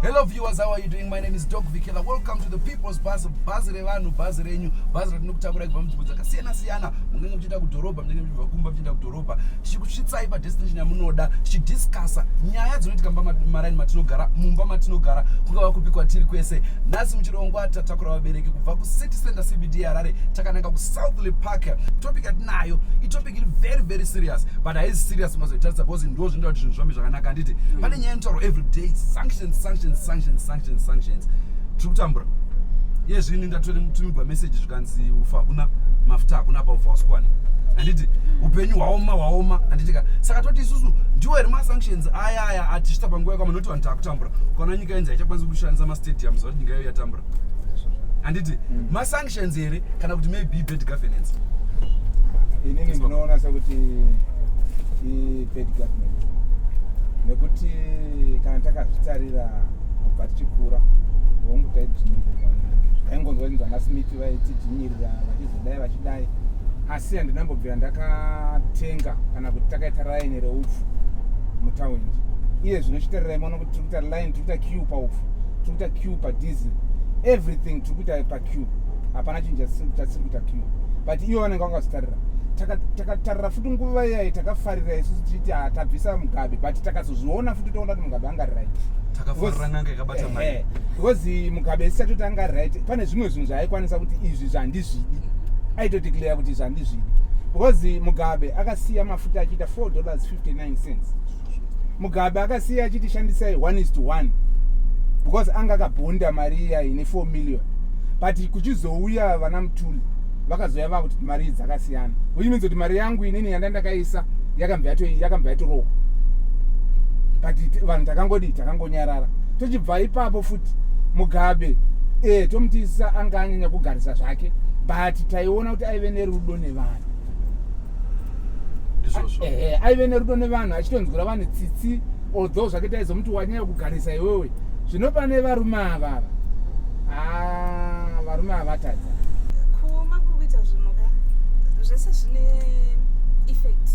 Hello viewers, how are you doing? My name is Dog Vikela. Welcome to the People's Buzz, Buzz Revanu, Buzz Renyu, Buzz Rinokutakura kubva munzvimbo dzakasiyana-siyana. Munenge muchienda kudhorobha, munenge muchibva kumba muchienda kudhorobha. Tichikutsvitsai padestination yamunoda, tichidiscussa nyaya dzinoitika mumaraini matinogara, mumba matinogara, kungava kupikwa tiri kwese. Nhasi muchirongwa tatakura vabereki kubva kuCity Center CBD Harare, takananga kuSouthly Park. Topic yatinayo, itopic iri very serious, but haisi serious mazoitaritsa because ndo zvinoita kuti zvinhu zvifambe zvakanaka handiti. Pane nyaya inotaurwa every day, sanctions. Tiri kutambura. Iye zvini ndatumirwa message zvikanzi ufa hakuna mafuta, hakuna paufa wasikwane. Handiti upenyu hwaoma handitika. Saka toti isusu ndiwo eri masanctions aya atichita panguva yakwama noti vanhu takutambura. Ukaona nyika yenzi haichakwanisi kushandisa mastadiums kuti nyika iyo yatambura. Handiti masanctions here kana kuti maybe bad governance. Inini ndinoona sekuti bad governance. Nekuti kana takazvitarira kubva tichikura hongu taingonzwa kuti vana Smith vaitidzvinyirira vachizodai vachidai, asi handinambobvira ndakatenga kana kuti takaita raini reupfu mutaundi. Iye zvinochitarira imono kuti tiri kuita line, tiri kuita queue paupfu, tiri kuita queue padhiesel, everything tiri kuita paqueue, hapana chinhu chatisiri kuita queue. But iwo vanenge vangazotarira takatarira futi nguva iyai takafarira isusu tichiti tabvisa Mugabe, but takazozviona futi toona kuti Mugabe anga right. Takafarira n'anga yakabata mai. Because Mugabe isati kuti anga right, pane zvimwe zvinhu zvaaikwanisa kuti izvi zvandizvidi, aitodeclare kuti izvi handizvidi. Because Mugabe akasiya mafuta achiita $4.59. Mugabe akasiya achiti shandisai 1:1 because anga akabhonda mari iya ine 4 million. But kuchizouya vana Mutuli vakazoya vakuti mari dzakasiyana, which means kuti mari yangu inini yandandakaisa yakabva yatorohwa. But vanhu takangonyarara. Tochibva ipapo futi Mugabe tomutisa anga anyanya kugarisa zvake, but taiona kuti aive nerudo nevanhu. Aive nerudo nevanhu achitonzwira vanhu tsitsi, although zvake taizomuti wanyanya kugarisa iwewe. Zvino pane varume avava, varume avatadza. Zvese zvine effect.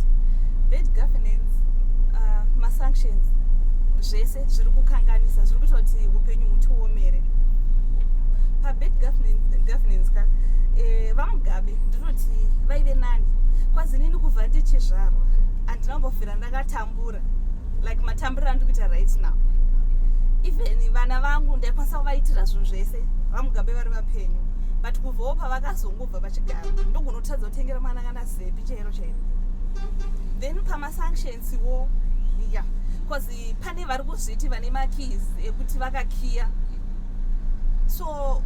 Bad governance, masanctions, zvese zviri kukanganisa, zviri kuita kuti upenyu hutiomere. Pabad governance ka vaMugabe ndinoti vaive nani. Kwazi nini kubva ndichizvarwa handinambofira ndakatambura like matambura andiri kuita right now. Even vana vangu ndaikwanisa kuvaitira zvinhu zvese vaMugabe vari vapenyu. But kubvawo pavakazongobva pachigara ndogunotadza kutengera mwana kana zepi chairo. Then pamasanctions wo because pane vari kuzviti vane makeys ekuti vakakiya, so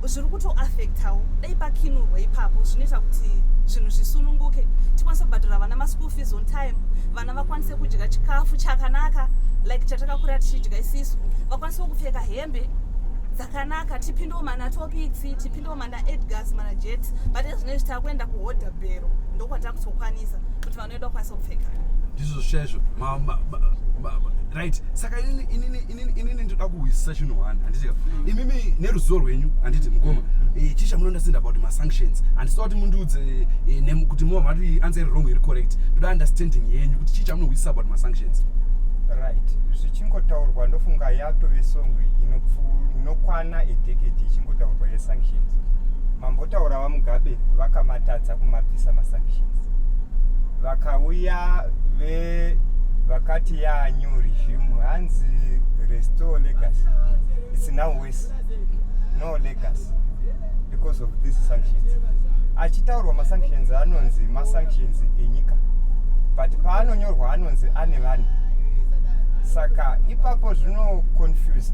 zviri kutoaffectawo dai pakinurwa ipapo zvinoita kuti zvinhu zvisununguke, tikwanise kubhadhara vana maschool fees on time, vana vakwanise kudya chikafu chakanaka like chatakakura tichidya isisu, vakwanise kupfeka hembe dzakanaka, tipindewo mana topics, tipindewo mana edgars, mana jets, but ezvinezvi takuenda kuhodha bhero ndokwatakutsokwanisa kuti vanoenda kukwanisa kupfeka. Ndizvo shezvo right. Saka inini ndoda kuwisisa chinhu one handiti imimi neruzivo rwenyu handiti mukoma chisha munounderstand about masanctions, handisida kuti mundiudze kuti mati answer wrong iri correct. Ndoda understanding yenyu kuti chicha munowisisa about masanctions. Right. Zvichingotaurwa ndofunga yatove songwe inokwana edheketi ichingotaurwa yesanctions. Mambotaura vaMugabe vakamatadza kumabvisa masanctions. Vakauya vakati new regime hanzi restore legacy. It's now worse. No legacy because of these sanctions. Achitaurwa masanctions anonzi masanctions enyika, but paanonyorwa anonzi ane vanhu. Saka ipapo zvino confuse.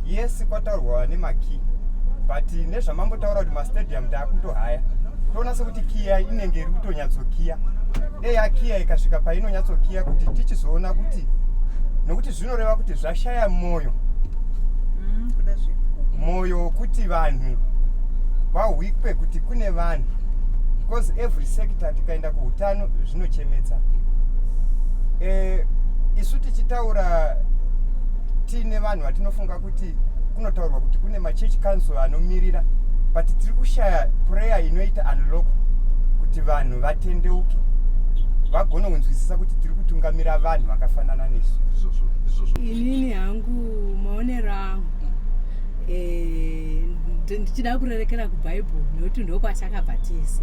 Yes, kwataurwa nemaki, but nezvamambotaura kuti mastadium taakutohaya toona sekuti kiya inenge iri kutonyatsokiya. Dei akiya ikasvika painonyatsokiya kuti tichizoona kuti nokuti zvinoreva kuti zvashaya moyo moyo kuti vanhu vahwikwe kuti kune vanhu, because every sector tikaenda kuutano zvinochemedza. Isu tichitaura tiine vanhu vatinofunga kuti kunotaurwa kuti kune machurch council anomirira, but tiri kushaya prayer inoita unlock kuti vanhu vatendeuke vagone kunzwisisa kuti tiri kutungamira vanhu vakafanana nesu. Inini hangu maonero angu ndichida kurerekera kubhaibheri nokuti ndokwachakabva tese.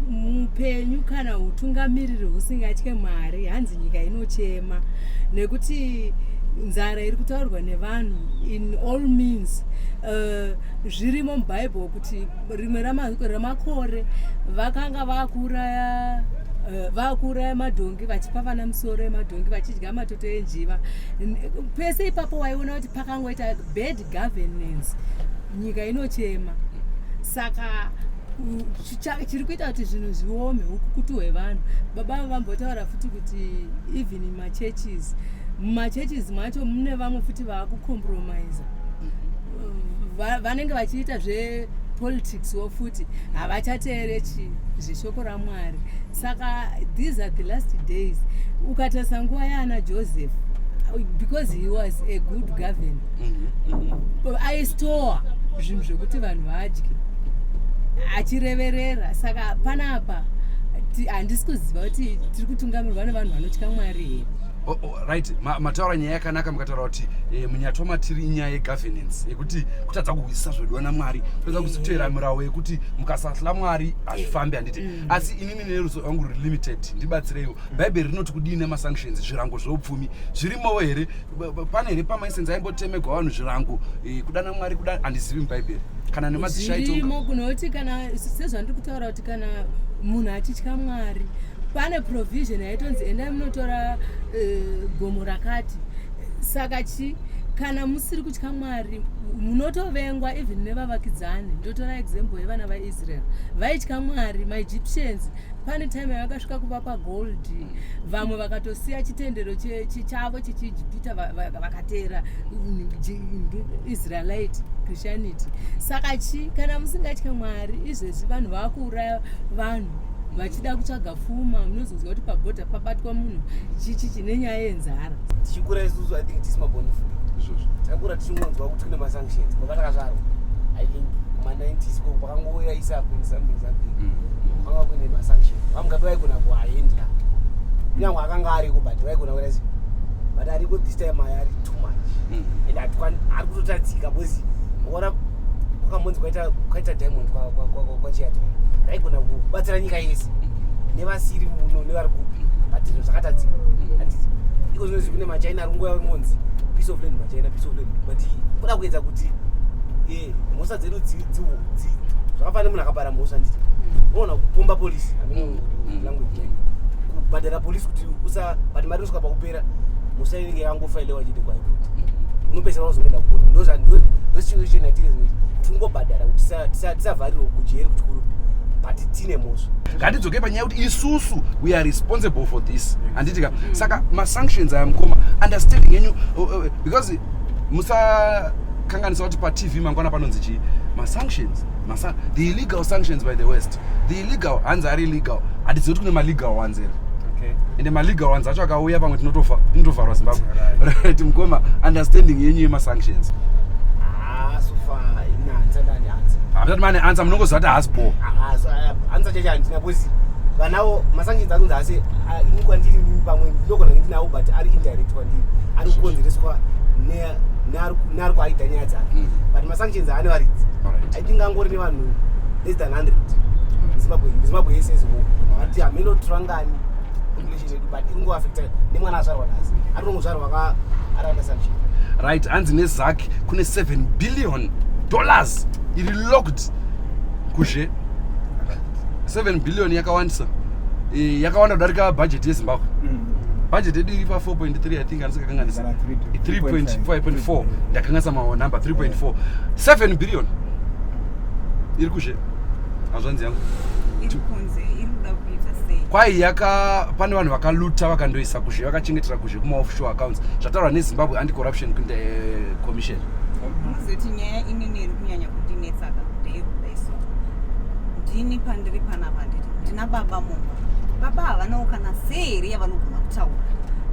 Mupenyu kana utungamiriri husingatye Mwari hanzi nyika inochema, nekuti nzara iri kutaurwa nevanhu in all means. Zvirimo mubhaibheri kuti rimwe ramakore vakanga vakuraya madhongi vachipa vana musoro emadhongi vachidya matoto enjiva. Pese ipapo waiona kuti pakangoita bad governance, nyika inochema. Saka chiri kuita kuti zvinhu zviome ukukutu hwevanhu. Baba vambotaura futi kuti even mumachurches macho mune vamwe futi vakucompromise, vanenge vachiita politics wofuti havachateerechi zveshoko raMwari. Saka these are the last days. Ukatarisa nguva yaana Joseph, because he was a good governor, aistore zvinhu zvekuti vanhu vadye achireverera. Saka panapa handisi kuziva kuti tiri kutungamirwa nevanhu vanotya Mwari here. Right, mataura nyaya yakanaka mukataura kuti munyatoma tiri inyaya yegovernance yekuti kutadza kuwisisa zvodiwa naMwari, kutadza kuzitevera mirawo yekuti mukasahla Mwari hazvifambi handiti. Asi inini neruzivo rwangu ruri limited, ndibatsireiwo. Bhaibheri rinoti kudii nemasanctions, zvirango zveupfumi zvirimowo here? Pane here pamaisenzi aimbotemegwa vanhu zvirango kudana Mwari kudana? Handizivi mubhaibheri kana nemadzisha aitonga. Zvirimo kunokuti kana sezvandiri kutaura kuti kana munhu achitya Mwari pane provision yaitonzi endai munotora gomo rakati. Saka kana musiri kutya Mwari munotovengwa even nevavakidzani. Ndotora example yevana vaIsrael vaitya Mwari. maEgyptians pane time yakasvika kuvapa gold, vamwe vakatosiya chitendero chavo chechiIjipita vakatera Israelite Christianity. Saka kana musingatya Mwari izvezvi vanhu vakuuraya vanhu vachida kutsvaga pfuma. Munozonzwa kuti pabhodha pabatwa munhu chine nyaya yenzara. Tichikura isusu I think tisi maboni futi. Takura tichingozwa kuti kune masanctions kwakatakazvarwa. I think ma90s ko pakangouya isapo something. Kwanga kune masanctions. Vamugabe vaigona kuaenda. Nyangwe akanga ariko but vaigona kuona but ariko this time ari too much. And ari kutotadzika bozi. Ora kwakamonzi kwaita diamond kwa chiatu. Raigona kubatsira nyika yese nevasiri muno nevari kupi but zvinhu zvakatadzika. Iko zvinozvi kune maChina runguva yamonzi peace of land, maChina peace of land, but kuda kuedza kuti mhosva dzedu zvakafanira munhu akabara mhosva nditi unoona kupomba polisi language kubhadhara polisi kuti but mari inosvika pakupera mhosva inenge yangofailewa chete kuhaipoti unopedzisira wazoenda kupona. Ndo situation yatiri zvinezvi tingobhadhara kuti tisavharirwa kujeri kuchikuru but tine mhosva. Ngatidzokei panyaya kuti isusu we are responsible for this handitika. Saka masanctions ayamukoma understanding yenyu because musakanganisa kuti paTV mangwana panonzi chii masanctions, the illegal sanctions by the West, the illegal hanzi ari illegal, hatizivi kuti kune malegal ones here. Ende malegal ones acho akauya pamwe tinotovharwa Zimbabwe. Right, mukoma understanding yenyu yemasanctions. So far inanza ndani anza. Hamtati mane answer munongoziva kuti haspo. Anza chacho handina because vanawo masanctions anonzi asi ini kwandiri pamwe ndinogona ndinawo but ari indirect kwandiri. Ari kukonzereswa nari kwaita nyaya dzake. But masanctions haane varidzi. I think angori nevanhu less than 100 Zimbabwe yese izvo. But hameno turangani population yedu but ingoaffecta nemwana azvarwa nhasi. Ari kungozvarwa aranda sanction. Right, hanzi nezaki kune $7 billion iri locked kuzhe. 7 billion yakawandisa. Yakawanda kudarika budget yeZimbabwe. Budget yedu iri pa 4.3 I think andisikakanganisa. 3.4 ndakanganisa number 3.4. 7 billion iri kuzhe. Azvanzi yangu. Kwai pane vanhu vakaluta vakandoisa kuzhe vakachengetera kuzhe kuma offshore accounts zvataurwa neZimbabwe Anti-Corruption Commission. Muzoti nyaya inini iri kunyanya kundinetsa ndeyekudaisa. Ndini pandiri panapa ndiri ndina baba mumba. Baba havanawo kana sei here yavanogona kutaura.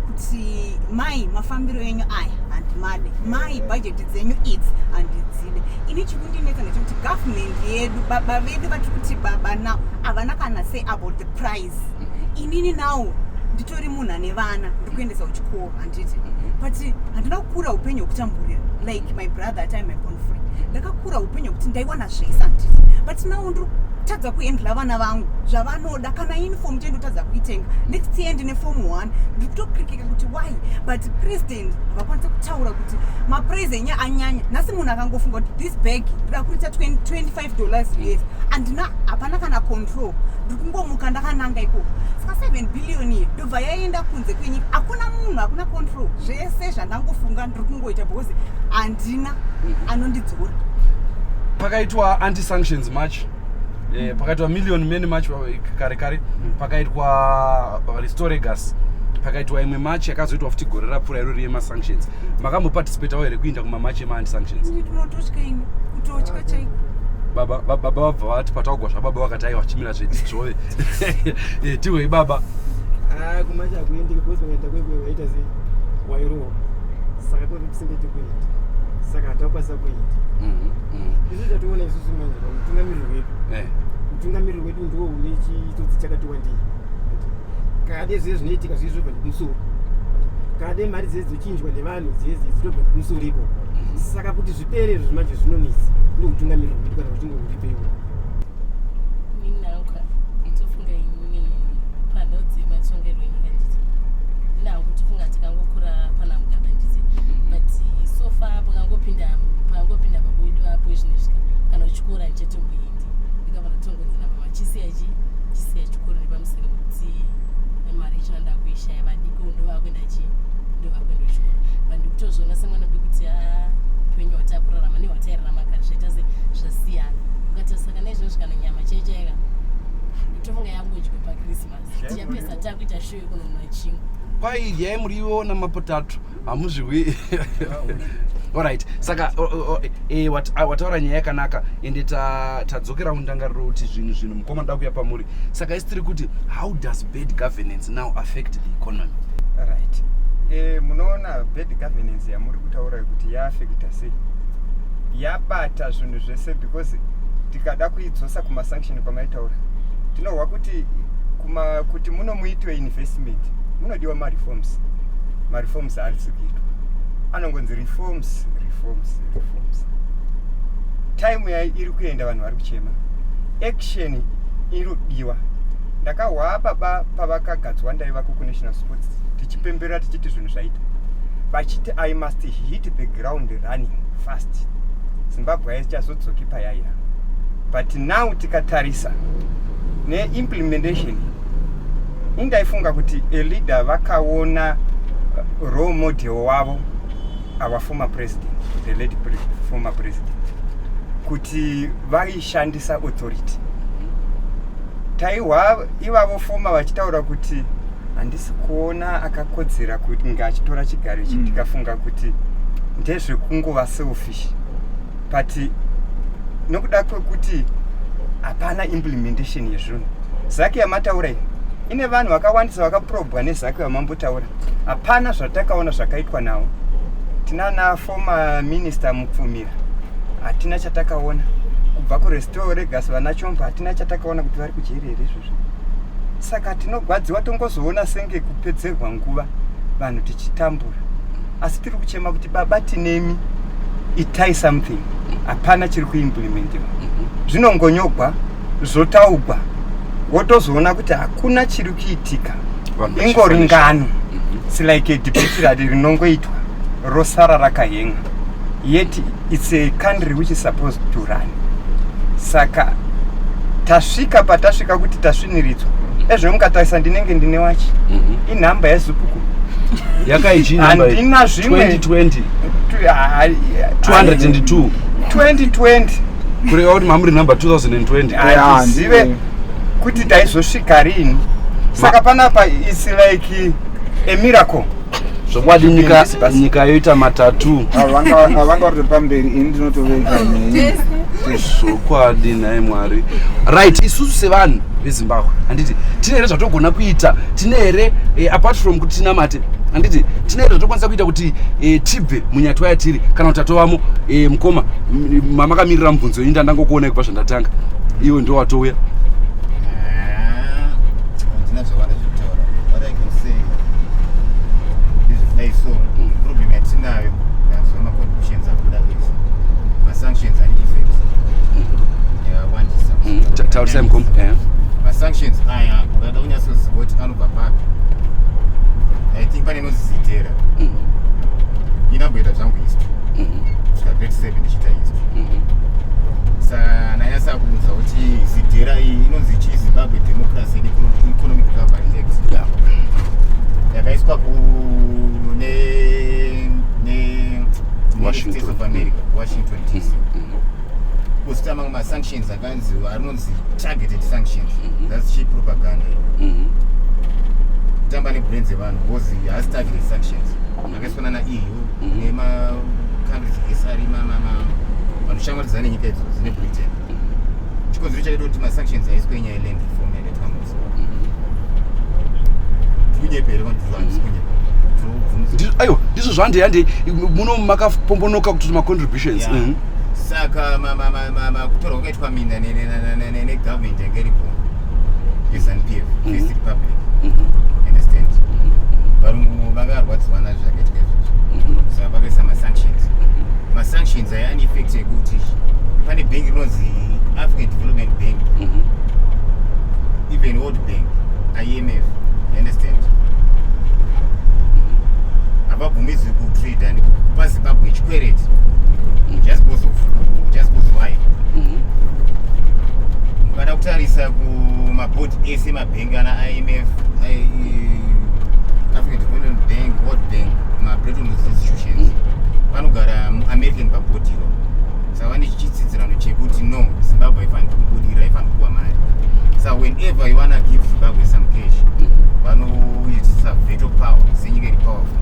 kuti mai mafambiro enyu aya handimade, mai budget dzenyu idzi handidzide. Ini chikundinetsa ndechekuti government yedu, baba vedu vari kuti baba now havana kana say about the price. Inini now nditori munhu ane vana ndikuendesa kuchikoro handiti, but handina kukura upenyu hwekutamburira like my brother at time I born free. Ndakakura upenyu hwekuti ndaiwana zvese handiti, but now ndiri kutadza kuendla vana vangu zvavanoda. Kana uniform chendo tadza kuitenga next year ndine form 1 ndiri kutokrikika kuti why, but president havakwanisa kutaura kuti maprice enya anyanya. Nhasi munhu akangofunga kuti this bag ndida kuita $25 US handina, hapana kana control, ndiri kungomuka ndakananga ikoko. Saka 7 billion iyi ndobva yaenda kunze kwenyika, hakuna munhu, hakuna control. Zvese zvandangofunga ndiri kungoita because handina anondidzora. Pakaitwa anti-sanctions march, pakaitwa million men march kare pakaitwa restore gas, pakaitwa imwe march yakazoitwa futi gore rapfuura irori yema-sanctions. Makamboparticipate here kuinda kuma-march ema-anti-sanctions? Tinototya ini, kutotya chaiko. Baba vabva vati pataugwa zvababa vakati aiwa chimira zveditove tiwe baba kumacha akuendeke because pakaita kwekwe waita sei wairohwa, saka kuri kusingeti kuita, saka hatakwanisa kuita. Izvi zvationa isusu manje utungamiriri wedu ndiwo une chitotsi chakati wandei. Kade zviye zvinoitika zviye zvobva nekumusoro, kade mari dzese dzochinjwa nevanhu dzese dzitobva nekumusoro iko. Saka kuti zvipere izvo zvimanje zvinonetsa ndokutungamiriri wedu kana kuchinge kuripewa. Mimi nauka tofunga ini panodzi machongero enyika nditi ndinangu tofunga tikangokura pana mugaba nditi, but so far pakangopinda mabodo apo zvinosvika kana uchikora ndichetomboendi ndikavana tongodzina mama chisiya chikoro nepamusika kuti mari ichinanda kuishaya vadiko ndovakuenda chikoro, but ndikutozviona semwana kuti upenyu hwatakurarama nehwatairarama kare zvaita zvasiyana. Ukati saka naizvozvo kana nyama chaichaika tofunga yangodya pakrismas tichapesa takuita show yekunonwa chingwa kwaidyai muriwo namapotato hamuzviwi. Alright, saka wataura nyaya yakanaka ende tadzokera mundangariro kuti zvinhu mukoma nda kuya pamuri. Saka isi tiri kuti how does bad governance now affect the economy? Right. Munoona bad governance yamuri kutaura kuti yaafekta sei, yabata zvinhu zvese because tikada kuidzosa kuma-sanction kwamaitaura tinohwa kuti kuti muno muitwe investment munodiwa ma-reforms. Ma-reforms harisi kuitwa, anongonzi reforms. Time iri kuenda vanhu vari kuchema, action irodiwa. Ndakahwa baba pavakagadzwa ndaivako kunational sports tichipemberera tichiti zvinhu zvaita vachiti I must hit the ground running fast, Zimbabwe haichazodzoki payaira. But now tikatarisa neimplementation indaifunga kuti leader vakaona role model wavo our former president, the late former president, kuti vaishandisa authority. Taiwa ivavo former vachitaura kuti handisi kuona akakodzera kuti ngachitora chigaro ichi, tikafunga kuti ndezvekungova selfish, but nokuda kwekuti hapana implementation yezvinhu. Zaki yamataura iyi ine vanhu vakawandisa vakaprobwa nezaki yamambotaura, hapana zvatakaona zvakaitwa nawo. Tinana former minister Mupfumira hatina chatakaona, kubva kurestore gas vanachomba hatina chatakaona kuti vari kujerere izvozvo. Saka tinogwadziwa tongozoona senge kupedzerwa nguva vanhu tichitambura, asi tiri kuchema kuti baba tinemi itai something, hapana chiri kuimplementiwa. Zvinongonyogwa zvotaugwa wotozoona kuti hakuna chiri kuitika, ingori ngano. It's like a debate radi rinongoitwa rosara rakahenga, yet it's a country which is supposed to run. Saka tasvika patasvika kuti tasviniridzwa ezvemukatarisa ndinenge ndine wachi inhamba yezupuku yakaichi handina zvimwe 2020 202 2020 kureva kuti mamuri number 2020 handizive kuti taizosvika rini. Saka panapa it's like a miracle. zvokwadi nyika yoita matatu avanga vari pamberi ini ndinotoveka zvokwadi naye Mwari. Right, isusu sevanhu veZimbabwe handiti tine here zvatogona kuita, tine here apart from kuti tinamate handiti tinoita tokwanisa kuita kuti tibve munyatwa yatiri kana kuti atovamo mukoma mamakamirira mubvunzo ini ndandangokuonai kubva zvandatanga iwe ndo watouya handina zvawanda zvekutaura what I can say ndezvekudai so problem yatinayo yazva macontributions akuda izvi masanctions ane effects yawandisa taurisai mukoma masanctions aya ukada kunyatsoziva kuti anobva papi I think pane nozizitera inamboita zvangu history kusvika grade 7 ndichiita history sananyasa kuudza kuti zidhera iyi inonzi chii Zimbabwe Democracy and Economic Recovery Act yakaiswa States of America Washington DC kusita mamwe masanctions akanziwa anonzi targeted sanctions that's cheap propaganda kutamba nebrains evanhu because haasi targeted sanctions akaiswana naEU nemacountries ese ari vanoshamwaridzana nenyika idzodzo nebritain chikonzero chaita kuti masanctions aiswe nyaya yeland reform yakaitwa musi kunyepere aiwa ndizvo zvandeyande muno makapombonoka kuti macontributions saka kutorwa kwakaitwa minda negovernment yange iripo yeZANU-PF First Republic understand varungu vakarwadziwa nazvo zvakaitwa izvozvo saka vakaisa masanctions aya ane effect yekuti pane bank rinonzi African Development Bank even World Bank IMF you understand havabvumidzwi kutrade and kupa Zimbabwe chikwereti just because why ukada kutarisa kumabhodi ese mabhengi ana IMF African Development Bank World Bank ma-Bretton Woods institutions vanogara mu-American pabhodi iro saka vane chitsidzirano chekuti no Zimbabwe haifaniri kubudira haifaniri kuwa mari saka whenever you wanna give Zimbabwe some cash vanoitisa veto power senyika iri powerful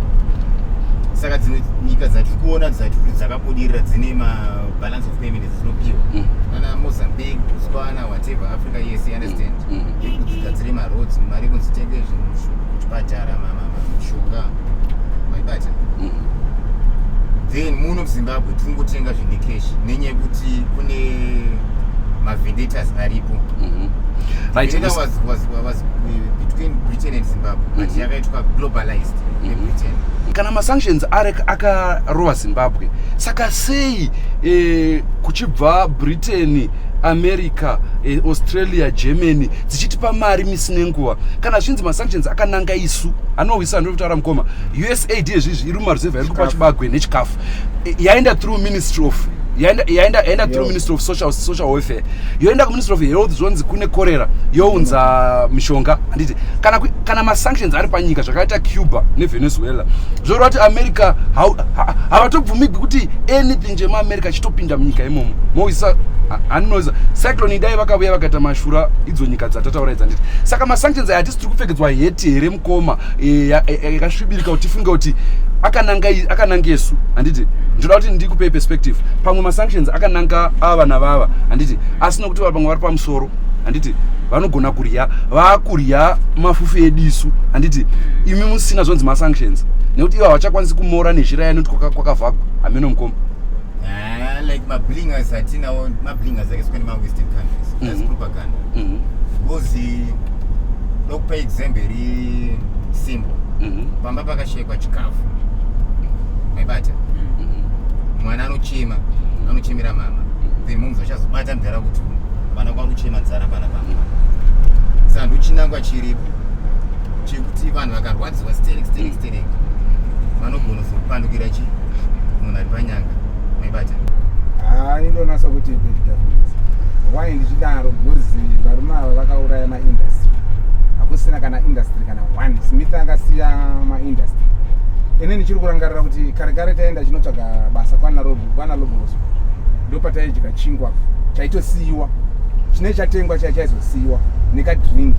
saka dzimwe nyika dzatiri kuona dzakabudirira dzine mabalance of payment dzinopiwa ana Mozambique Botswana whatever Africa yese understand dzigadzire maroads mari kunzitenge zvinhu kuchipatara mishonga maibata then muno muZimbabwe tiri kungotenga zvine cash nenyaya yekuti kune mavendettas aripo was between Britain and Zimbabwe but yakaitwa globalized neBritain kana masanctions akarova Zimbabwe saka sei kuchibva Britain America Australia Germany dzichitipa mari misi nenguva kana zvinzi masanctions akananga isu anowisa ndokutaura mukoma USAID yezvizvi iri mumaruzevha iri kupa chibagwe nechikafu yaenda through Ministry of yaenda through Ministry of Social Welfare yoenda kuMinistry of Health zvonzi kune korera younza mishonga handiti kana masanctions ari panyika zvakaita Cuba neVenezuela zvoreva kuti America havatobvumigwi kuti anything chemaamerica chitopinda munyika imomo moisa anonoza cyclone idai vakauya vakaita mashura idzo nyika dzatataura idzi handiti saka masanctions aya hatisi tiri kupfekedzwa heti here mukoma yakasvibirika kuti tifunge kuti akananga yesu handiti ndoda kuti ndikupe perspective pamwe masanctions akananga ava navava handiti asina kuti pamwe vari pamusoro handiti vanogona kurya vakurya mafufu edisu handiti imi musina zvonzi masanctions nekuti ivo havachakwanisi kumora nezhira yanoti kwakavhagwa hameno mukoma like mablingers atinawo mablingers akaiswa nema-western countries that's propaganda because dokupa example iri simple pamba pakashekwa chikafu maibata mwana anochemera mama then munhu achazobata mudhara kuti vana kwaruchema nzara pana pamba saka ndochinangwa chiripo chekuti vanhu vakarwadziwa sterek vanogona kuzopandukira chi munhu ari panyanga maibata indonasa kuti why ndichidaro because varume ava vakauraya maindustry hakusina kana industry kana one Smith akasiya maindustry ine ndichiri kurangarira kuti kare taenda chinotsvaga basa kwana Loboroso ndopataidya chingwa chaitosiyiwa chine chatengwa chaizosiyiwa nekadrink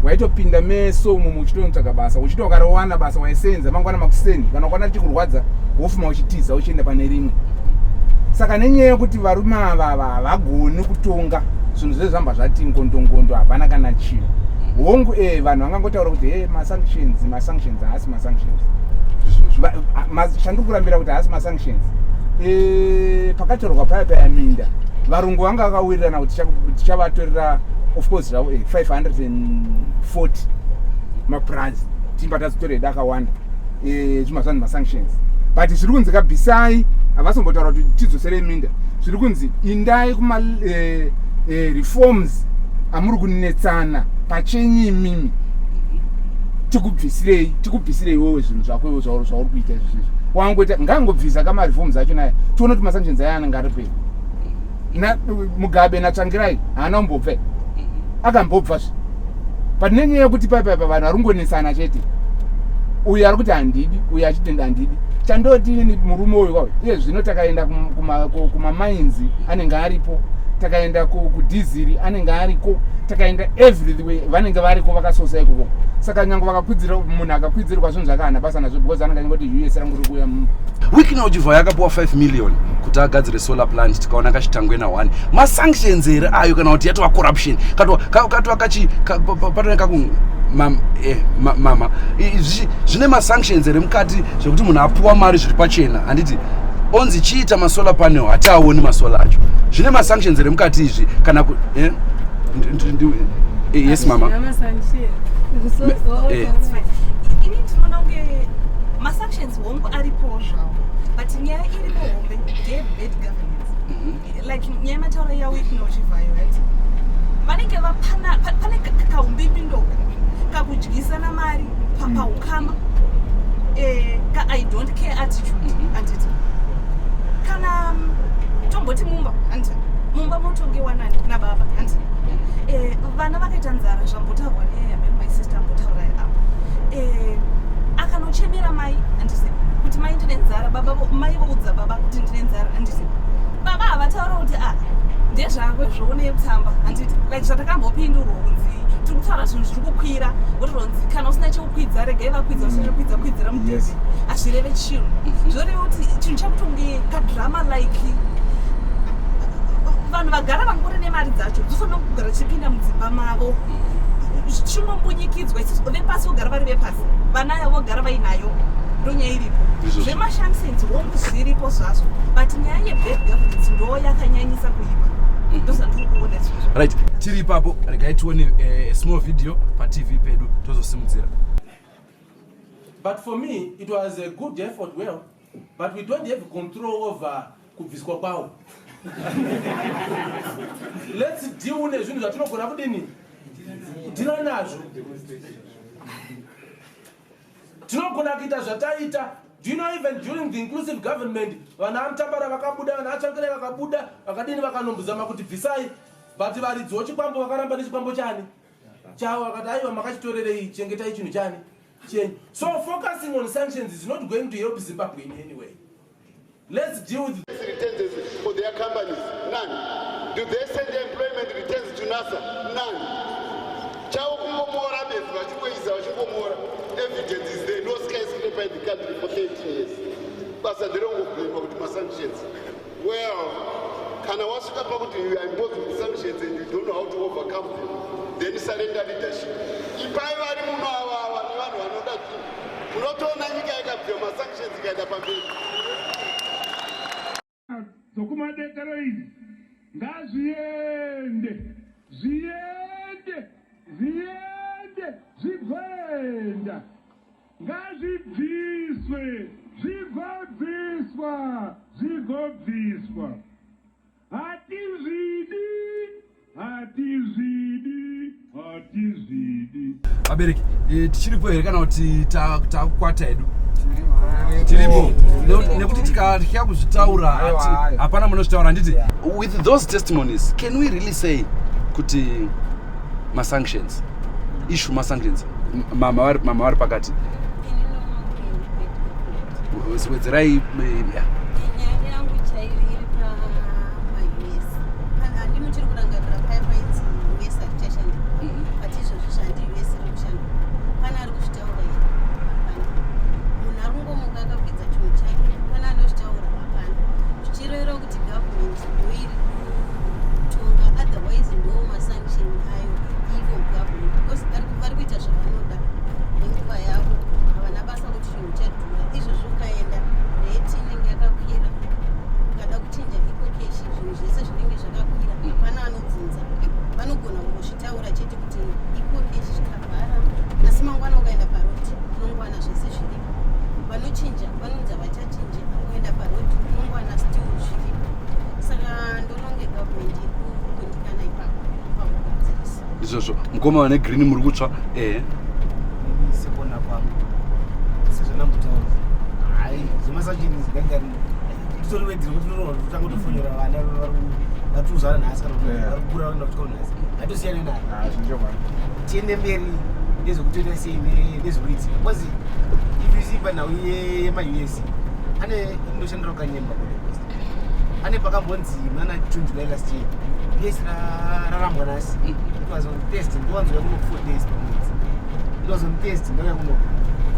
waitopinda meso umo muchitonotsvaga basa uchito ukarowana basa waisenza mangwana makuseni kana ukwana chikurwadza wofuma uchitiza uchienda pane rimwe saka nenyaya yekuti varume ava vagoni kutonga zvinhu zvezvo zvamba zvati ngondongondo hapana kana chinhu hongu vanhu vangangotaura kuti masanctions haasi masanctions chandikukurambira kuti haasi masanctions pakatorwa paya minda varungu vanga vakawirirana kuti tichavatorera of course 540 maprize timba tadzitoreda akawanda zvimazvanzi masanctions but zviri kunzi kabvisai havasombotaura kuti tidzosere minda zviri kunzi indai kuma reforms amuri kunetsana pachenyi imimi tikubvisirei wewe zvinhu zvako zvauri kuita izvizvi wangoti ngangobvisa kamareforms acho naye tione kuti masanctions aya anenge ari pei Mugabe natsvangirai haana kumbobva akambobvazve but nenyaya yekuti paipa vanhu vari kungonesana chete uyu ari kuti handidi uyu achitenda handidi chandoti murume uyu kwawe iye zvino takaenda kumamainzi anenge aripo takaenda kudhiziri anenge ariko takaenda everywhere vanenge variko vakasosa ikoko saka nyange vakakwidzira munhu akakwidzirwa zvinhu zvakahana basa nazvo because anenge achingoti us ranguri kuuya wiki naujivha yakapiwa 5 million kuti agadzire solar plant tikaona kachitangwena 1 masanctions here ayo kana kuti yatova corruption katova patoneka mama zvine masanctions here mukati zvekuti munhu apuwa mari zviri pachena handiti onzi chiita masolar panel hati aoni masolar acho zvine masanctions here mukati izvi kana yes mama ini ndinoona kunge masanctions hongu aripo zvavo but nyaya iri muhombe ndeyebad governance like nyaya mataura yawiki nochivhayo right vanenge pane kaumbimbindo kakudyisana mari paukama I don't care attitude handiti kana tomboti mumba handiti mumba motongewa nani nababa handiti vana vakaita nzara zvambotaurwa my sister ambotaura apo akanochemera mai handiti kuti mai ndine nzara baba mai voudza baba kuti ndine nzara handiti baba havataura kuti ndezvako zvoone kutamba handiti like zvatakambopindurwa kunzi tiri kutaura zvinhu zviri kukwira wotoronzi kana usina chekukwidza regai vakwidza usina chekukwidzira mudhizi hazvireve chinhu zvoreva kuti chinhu chakutonge kadrama like vanhu vagara vangori nemari dzacho dzifanira kugara chipinda mudzimba mavo chinombunyikidzwa isusu vepasi vogara vari vepasi vanayo vogara vainayo ndonyaya iripo zvemashansenzi hongu zviripo zvazvo but nyaya yebad governance ndo yakanyanyisa kuipa ndosandiri kuona izvozvo right tiri ipapo regai tione small video patv pedu tozosimudzira. But for me it was a good effort well but we don't have control over kubviswa kwawo. Let's deal nezvinhu zvatinogona kudini kudhila nazvo tinogona kuita zvataita. Do you know even during the inclusive government vana amtambara vakabuda vana atsvankere vakabuda vakadini vakanombuzama kuti bvisai but varidzi chikwambo vakaramba nechikwambo chani chavo vakati aiwa makachitorerei chengetai chinhu chani chenyu. So focusing on sanctions is not going to help Zimbabwe in any way. Let's deal with returns for their companies. None. Do they send the employment returns to NASA? None. Evidence is there. No skyscraper in the country for 30 years. But they don't blame about my sanctions. Well, can I ask about you are involved with sanctions and you don't know how to overcome them? Then surrender leadership. If I were to know that, not only can I have my sanctions, you can have zokumadekero izi ngazviende zvibvenda ngazvibviswe zvigobviswa hatizvidi. Abereki tichiripo here kana kuti takukwata hedu tiripo nekuti tikatya kuzvitaura hapana munozvitaura handiti. With those testimonies can we really say kuti masanctions issue masanctions mama vari pakati wedzerai ungati kuti ikoko ichi chikabhara asi mangwana ukaenda parodi unongwana zvese zviripo vanochinja vanonzi vachachinja ukaenda parodi unongwana still zviripo saka ndononge government ikugundikana ipapo pakugadzirisa izvozvo. Mukoma wane green muri kutsva sekona kwangu sezvanamutaura hai zvemasachini zigagari titoriwedzire kuti totanga kutofonyera vana vatuzana nhasi kana varikukura vanoda kutyau nhasi hatosiyane nayo tiende mberi nezvekutoita sei nezvekuiti because if you see panhau yema-us ane indoshandira kukanyemba kurequest ane pakambonzi mana June last year yes rarambwa nhasi it was on test ndowanzoya kuno 4 days per month it was on test ndoya kuno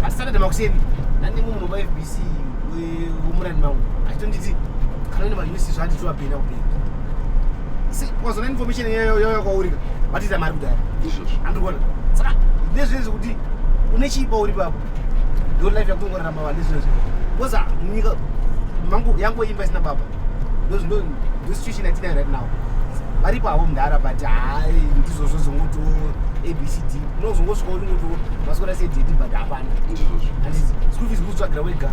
asi Saturday makuseni nandimwe munhu pa-FBC womurani mangu achitonditi kana une ma-US zvaanditoabhena kubengi kwazona information yoyo kwaurika vatiita mari kudara andikuona saka ndezvezvo kuti une chipa uri papo ndo life yakutongoraramba vanhu nezvezvo because munyika mangu yangoimba isina baba ndo situation yatinayo right now varipo avo mundara but hai ndizvozvo zvongoto abcd unozongosvika uri ngoto maswera sededi but hapana handiti school fees kutsvagira wega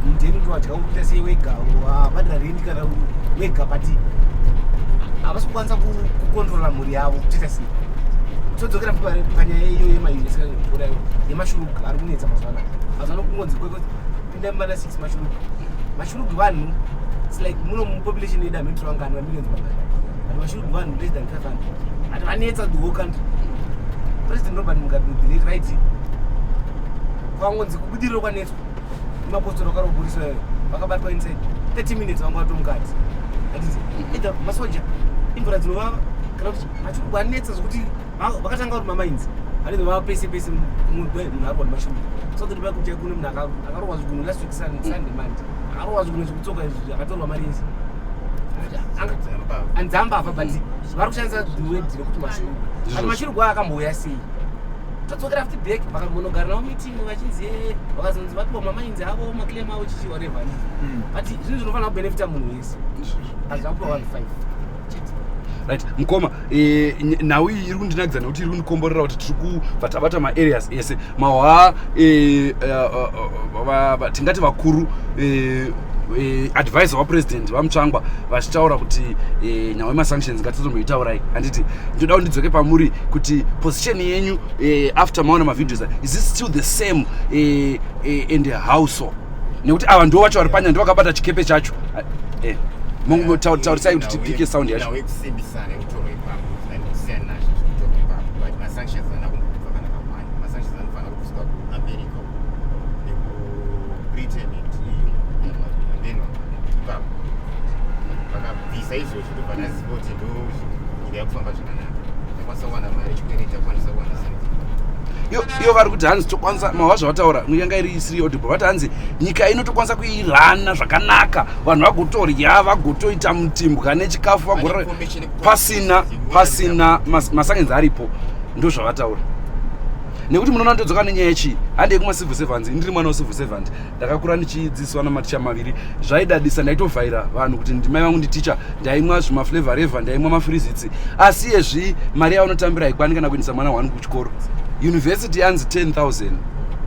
mudheni ndowadya kuita sei wega wabhadhira rendi kana wega but havasi kukwanisa kukontrola mhuri yavo kutoita sei todzokera panyaya iyo yema-university yemashurugu ari kunetsa mazuva anaya mazuva ano kungonzi pinda mana 6 mashurugu vanhu its like muno mupopulation yedu hametro vangani vamillions vangani but mashurugu vanhu less than 500 but vanetsa the whole country. President Robert Mugabe delete right kwangonzi kubudiriro kwanetwa mapostori akaroburiswa vakabatwa inside 30 minutes vanga vatomukati ita masoja imvura dzinovava kana kuti mashurugu anetsa zvokuti vakatanga kuti mamainzi vanenge vava pese pese munhu ari wani mashurugu so kuti vakuti kune munhu akarohwa zvigunhu last week Sunday Monday akarohwa zvigunhu zvekutsoka izvi akatorwa mari yese anzamba afa but vari kushandisa dhiwedhi rekuti mashurugu but mashurugu aya akambouya sei tatsokera futi back vakambonogara navo meeting vachinzi vakazonzi vatiwa mamainzi avo maclaim avo chichi whatever but zvinhu zvinofanira kubenefita munhu wese azvakupa 1.5 right. Mukoma nhau iyi iri kundinakidza nekuti iri kundikomborera kuti tiri kubva tabata maareas ese mahwa tingati vakuru advisor wapresident vamutsvangwa vachitaura kuti nyaya yemasanctions ngatizotomboitaurai handiti ndoda kundidzoke pamuri kuti position yenyu after maona mavideos is this still the same and how so nekuti ava ndo vacho vari panya ndo vakabata chikepe chacho taurisai kuti tipike sound yacho iyo vari kuti hanzi tokwanisa mahwa zvavataura yanga isiri audible vati hanzi nyika inotokwanisa kuirana zvakanaka vanhu vagotorya vagotoita mutimbwa nechikafu vagorara pasina masangenzi aripo ndo zvavataura nekuti munoona ndodzoka nenyaya yechi handi yekumacivil servants ndiri mwana wecivil servant ndakakura ndichidzidziswa namaticha maviri zvaidadisa ndaitovhaira vanhu kuti ndimai vangu nditicha ndaimwa zvimaflavor reva ndaimwa mafrizitsi asi yezvi mari yaunotambira haikwani kana kuendesa mwana wangu kuchikoro university yanzi 10,000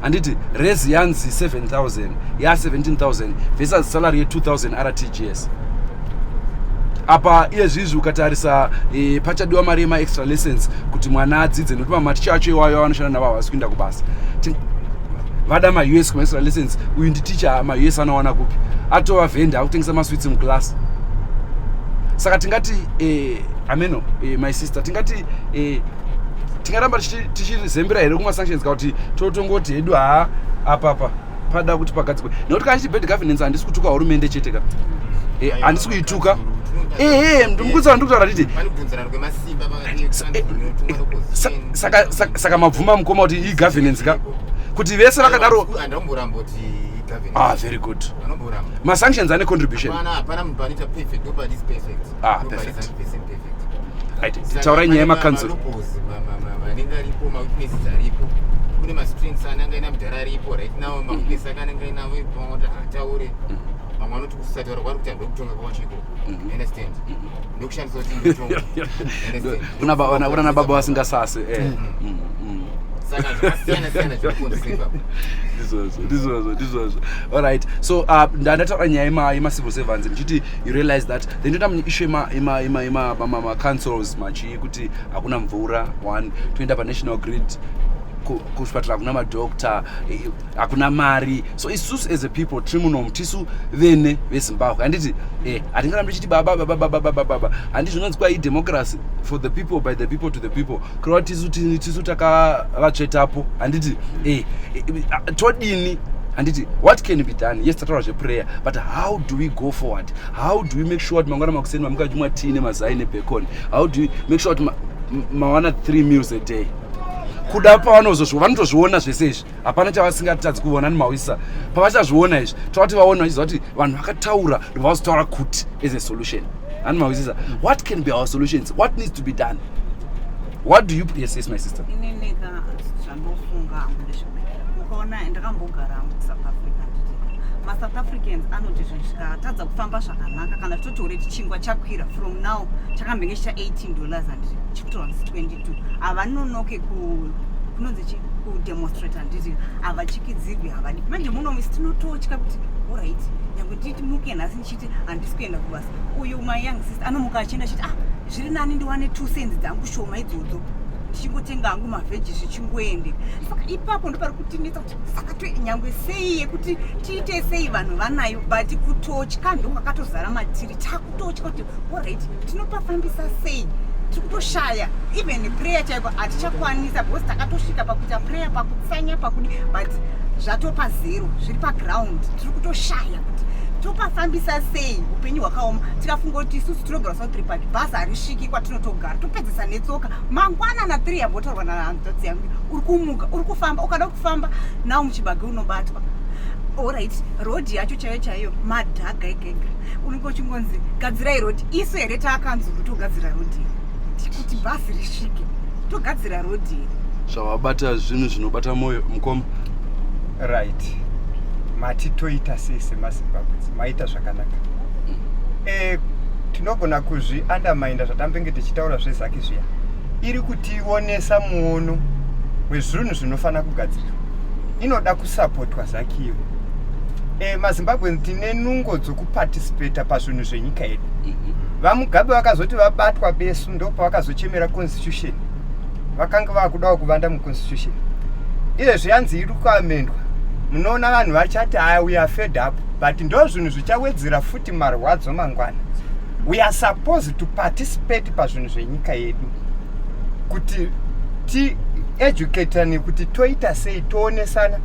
handiti resi yanzi 7,000 ya17,000 versus salary ye2,000 rtgs apa iyezvizvi ukatarisa pachadiwa mari yemaextra lessons kuti mwana adzidze nekuti mamaticha acho iwayo vanoshanda navo havasi kuenda kubasa vada ma-US kuma-extra lessons uyu nditicha ma-US anowana kupi atova vhenda akutengesa maswitsi muclass saka tingati ameno my sister tingati tingaramba tichizembera here kumasanctions kuti totongoti hedu haa apapa pada kuti pagadzikwe nekuti kana chiti bad governance handisi kutuka hurumende chete ka handisi kuituka ndimukudza ndikutaura titi saka mabvuma mukoma kuti i-governance ka kuti vese vakadaro very good masanctions ane contribution perfect right taurai nyaya yemacancel anenge aripo mawitnesses aripo kune mastrengths anenge aina mudhara aripo right now mawitnesses anenge ainawo kuti ataure vamwe vanoti kusataura kwari kuti handiri kutonga kwawachiko understand ndokushandisa kuti ndotonga kuna na baba vasingasase saka zvakasiyana-siyana zvinokonzeka ndizvozvo. Alright, so ndataura nyaya yema-civil servants ndichiti you realize that then ndoita issue ma-councils machii kuti hakuna mvura, one, toenda pa-national grid, kuchipatara hakuna madokta, hakuna mari. So isusu as a people tiri munomu tisu vene veZimbabwe handiti hatingarambi tichiti baba handi zvinonzi kwa democracy for the people by the people to the people kureva tisu takavatsvetapo handiti todini handiti what can be done. Yes, tataura zveprayer, but how do we go forward? How do we make sure kuti mangwana makuseni mamukajumwa tea nemazai nebacon? How do we make sure kuti mawana 3 meals a day? Kuda vanotozviona zvese izvi hapana chavasingatadzi kuona nimawisa pavachazviona izvi tavati vaona vachiziva kuti vanhu vakataura ndovavazotaura kuti as a solution animawisisa. What can be our solutions? What needs to be done? What do you yes my sister? Ineneka zvandofunga ukaona ndakambogara muSouth Africa maSouth Africans anoti zvikatadza kufamba zvakanaka kana totori chingwa chakwira from now chakambenge cha $18 and chikutora 22 avanonoke kunonzi kudemonstrate handiti avachikidzigwi havadi manje munomisi tinototya kuti alright nyangwe titi muke nhasi ndichiti handisi kuenda kubasa uyu my young sister anomuka achienda chiti zviri nani ndiwane 2 cents dzangu shoma idzodzo ndichingotenga hangu mavheji zvichingoende. Saka ipapo ndo pari kutinetsa kuti saka nyangwe sei yekuti tiite sei vanhu vanayo but kutotya ndo kwakatozara matiri takutotya kuti alright tinopafambisa sei tiri kutoshaya even prayer chaiko hatichakwanisa because takatosvika pakuita prayer pakutsanya pakudi but zvatopa zero zviri paground tiri kutoshaya kuti topafambisa sei upenyu hwakaoma tikafunga kuti isusu tinogara South Park bhazi harisviki kwatinotogara topedzesa netsoka mangwana na 3 yambotaurwa nahanzvadzi yangu uri kumuka uri kufamba ukada kufamba nawo muchibage unobatwa. Alright, road yacho chaiyo madhaga egega unenge uchingonzi gadzirai road isu here taakanzi togadzira road kuti bhazi risvike togadzira road zvavabata zvinhu zvinobata moyo mukoma. Right, mati toita sese maZimbabwe maita zvakanaka. Tinogona kuzviandamainda zvatambenge tichitaura zvezaki zviya iri kutionesa muono wezvinhu zvinofana kugadzirwa inoda kusapotwa zakiyo. maZimbabwe tine nungo dzokuparticipata pazvinhu zvenyika yedu. Vamugabe vakazoti vabatwa besu ndo pavakazochemera constitution vakanga vakudawo kuvanda muconstitution izvo zviyanzi iri kuamendwa. Munoona vanhu vachati we are fed up but ndo zvinhu zvichawedzera futi marwadzo mangwana. We are supposed to participate pazvinhu zvenyika yedu kuti ti educatani kuti toita sei toonesana.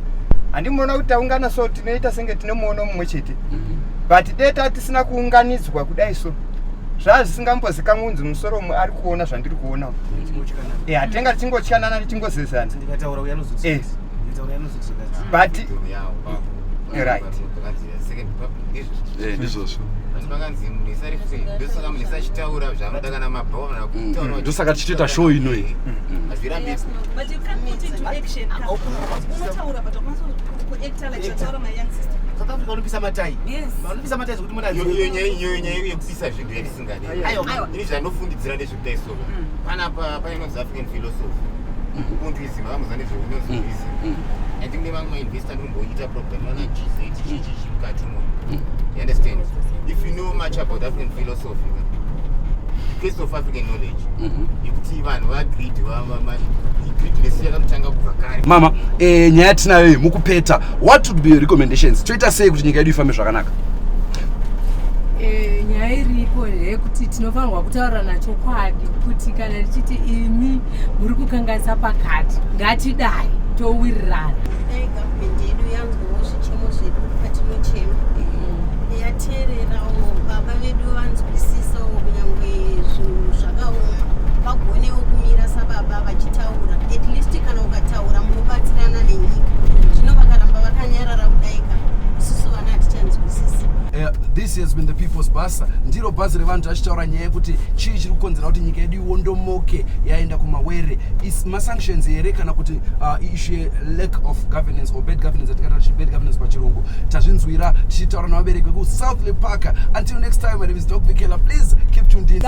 Handimuona kuti taungana so tinoita senge tine muono mumwe chete but data tisina kuunganidzwa kudai so zvazisingambozikamwe unzi musoro ari kuona zvandiri kuona hatenga tichingotyana tichingozezana but right ndizvozvo ndosaka tichitoita show inoi vanopisa matai zvekuti nyaya zvinhu yatisingadi ini zvanofundidzira nezvekudaiso panapa painonzi African philosophy ubuntu izima vamuzva nezveunonzi and kune vamwe mainvesta ndinomboita program vana GZ mukati umo. You understand? If you know much about African philosophy, the case of African knowledge, you could see vanhu vagreed greedness yakamutanga kubva kare. Mama, nyaya tinayo mukupeta, what would be your recommendations? Toita sei kuti nyika yedu ifambe zvakanaka? Nyaya iripo yekuti tinofanirwa kutaura nachokwadi kuti kana tichiti imi muri kukanganisa pakati ngatidai towirirana. Gavhmendi yedu yanzwawo zvichemo zvedu patinochema yateererawo baba vedu vanzwisisawo kunyangwe zvinhu zvakaoma vagonewo kumira sababa vachitaura at least kana ukataura munobatsirana nenyika zvino vakaramba vakanyarara kudaika isusu vana hatichanzwisisi. This has been the People's Bus. Ndiro bhazi revanhu tachitaura nyaya yekuti chii chiri kukonzera kuti nyika yedu iwondomoke yaenda kumawere. Is masanctions here kana kuti issue lack of governance or bad governance atikataura bad governance pachirungu. Tazvinzwira tichitaura navabereki veku South Park. Until next time, my name is Dog Vikela. Please keep tuned in.